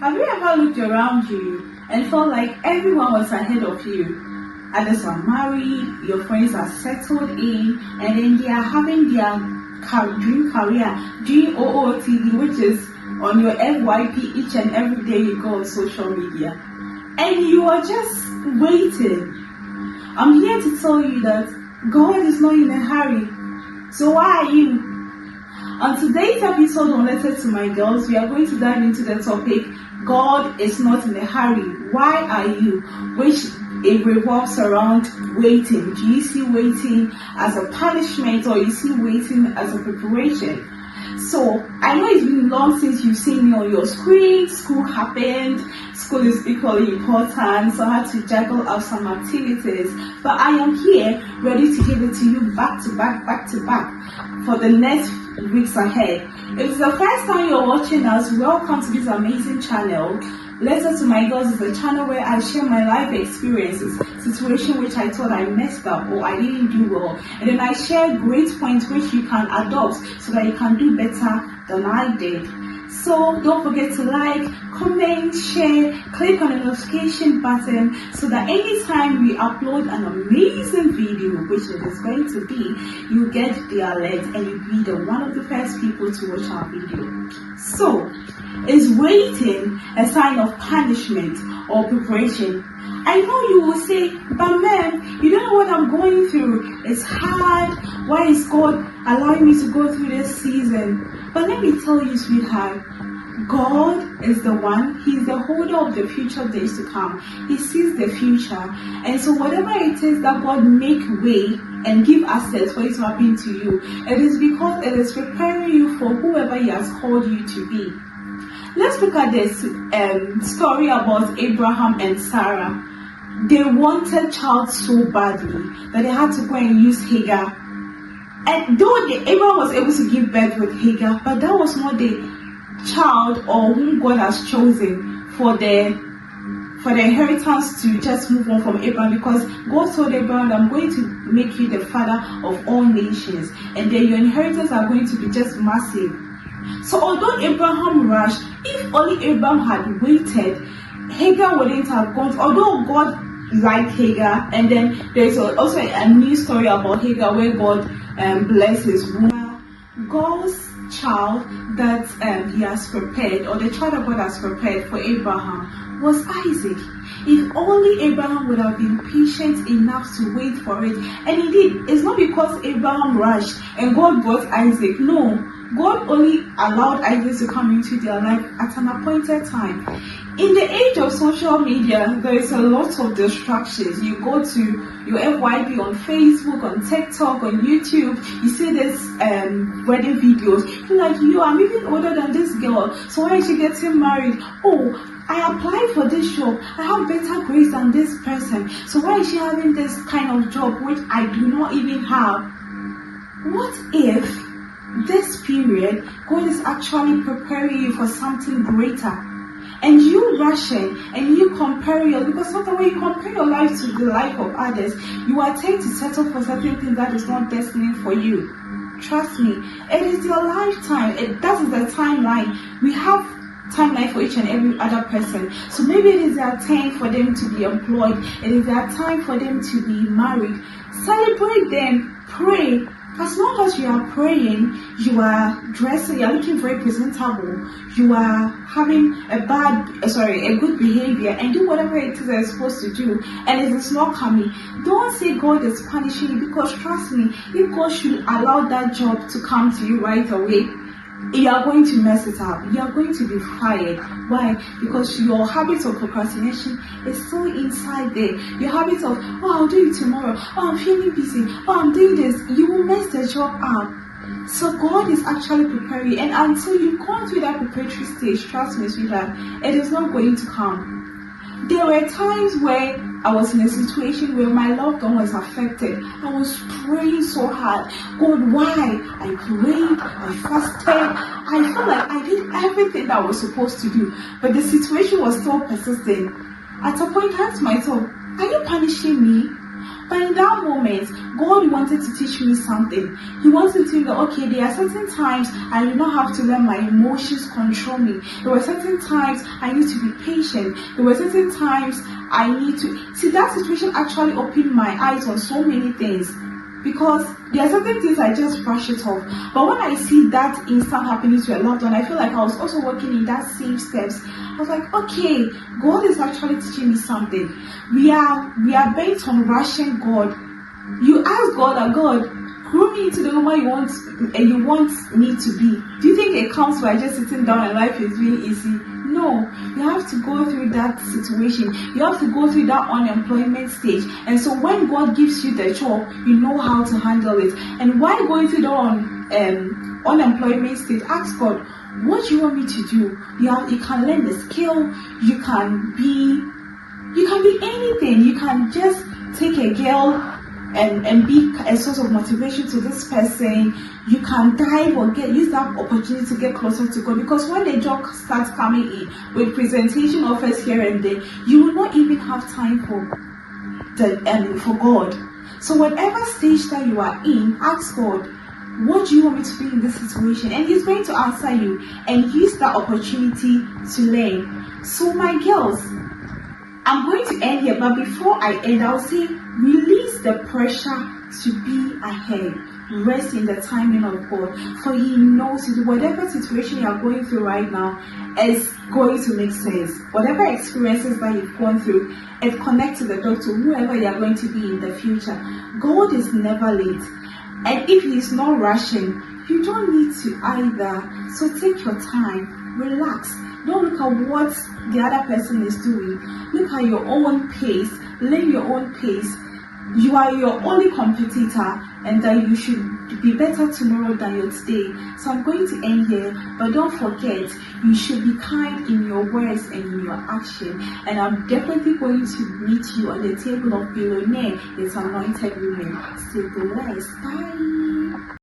Have you ever looked around you and felt like everyone was ahead of you? Others are married, your friends are settled in, and then they are having their dream career, doing OOTD, which is on your FYP each and every day you go on social media. And you are just waiting. I'm here to tell you that God is not in a hurry. So why are you? On today's episode on Letter to My Girls, we are going to dive into the topic, God is not in a hurry. Why are you? Which it revolves around waiting. Do you see waiting as a punishment, or you see waiting as a preparation? So I know it's been long since you've seen me on your screen. School happened. School is equally important, so I had to juggle up some activities. But I am here ready to give it to you back to back for the next weeks ahead. If it's the first time you're watching us, welcome to this amazing channel. Letter to My Girls is a channel where I share my life experiences, situation which I thought I messed up or I didn't do well, and then I share great points which you can adopt so that you can do better than I did. So don't forget to like, comment, share, click on the notification button so that anytime we upload an amazing video, which it is going to be, you get the alert and you'll be one of the first people to watch our video. So, is waiting a sign of punishment or preparation? I know you will say, but ma'am, you don't know what I'm going through. It's hard. Why is God allowing me to go through this season? But let me tell you, sweetheart, God is the one. He's the holder of the future days to come. He sees the future. And so whatever it is that God make way and give access for it to happen to you, it is because it is preparing you for whoever He has called you to be. Let's look at this story about Abraham and Sarah. They wanted child so badly that they had to go and use Hagar. And though Abraham was able to give birth with Hagar, but that was not the child or whom God has chosen for the inheritance to just move on from Abraham, because God told Abraham, I'm going to make you the father of all nations, and then your inheritance are going to be just massive. So although Abraham rushed, if only Abraham had waited, Hagar wouldn't have gone. Although God liked Hagar, and then there's also a new story about Hagar where God blessed his womb. God's child that He has prepared, or the child that God has prepared for Abraham, was Isaac. If only Abraham would have been patient enough to wait for it. And indeed, it's not because Abraham rushed and God brought Isaac. No, God only allowed Isaac to come into their life at an appointed time. In the age of social media, there is a lot of distractions. You go to your FYP on Facebook, on TikTok, on YouTube, you see this wedding videos. You're like, yo, I'm even older than this girl, so why is she getting married? Oh, I applied for this job, I have better grades than this person, so why is she having this kind of job which I do not even have? What if this period, God is actually preparing you for something greater? And you rushing and you comparing your, because sometimes when you compare your life to the life of others, you are tend to settle for certain things that is not destined for you. Trust me, it is your lifetime. That is the timeline. We have timeline for each and every other person. So maybe it is their time for them to be employed. It is their time for them to be married. Celebrate them. Pray. As long as you are praying, you are dressing, you are looking very presentable, you are having a good behavior, and do whatever it is that you're supposed to do, and it is not coming, don't say God is punishing you, because trust me, if God should allow that job to come to you right away, you are going to mess it up. You are going to be fired. Why? Because your habit of procrastination is still inside there. Your habit of, oh, I'll do it tomorrow. Oh, I'm feeling busy. Oh, I'm doing this. You will mess the job up. So God is actually preparing. And until you come through that preparatory stage, trust me, sweetheart, it is not going to come. There were times where I was in a situation where my loved one was affected. I was praying so hard. God, why? I prayed, I fasted. I felt like I did everything that I was supposed to do. But the situation was still persisting. At a point, I asked myself, are you punishing me? But in that moment, God wanted to teach me something. He wanted to know, okay, there are certain times I do not have to let my emotions control me. There were certain times I need to be patient. There were certain times I need to see. That situation actually opened my eyes on so many things, because there are certain things I just brush it off. But when I see that instant happening to a loved one, I feel like I was also working in that same steps. I was like, okay, God is actually teaching me something. We are bent on rushing God. You ask God, that God, grow me into the woman you want me to be. Do you think it comes by just sitting down and life is really easy? No, you have to go through that situation. You have to go through that unemployment stage. And so when God gives you the job, you know how to handle it. And while going through the unemployment stage, ask God, what do you want me to do? You can learn the skill. You can be anything. You can just take a girl and be a source of motivation to this person. You can dive or use that opportunity to get closer to God, because when the job starts coming in with presentation offers here and there, you will not even have time for God. So whatever stage that you are in, ask God, what do you want me to do in this situation? And He's going to answer you, and use that opportunity to learn. So my girls, I'm going to end here, but before I end, I'll say release the pressure to be ahead. Rest in the timing of God, for He knows it. Whatever situation you are going through right now is going to make sense. Whatever experiences that you've gone through, it connects to the doctor, whoever you are going to be in the future. God is never late, and if He is not rushing, you don't need to either. So take your time, relax. Don't look at what the other person is doing. Look at your own pace. Live your own pace. You are your only competitor, and that you should be better tomorrow than your today. So I'm going to end here, but don't forget, you should be kind in your words and in your action. And I'm definitely going to meet you on the table of billionaire. It's anointed women. Stay blessed. Bye.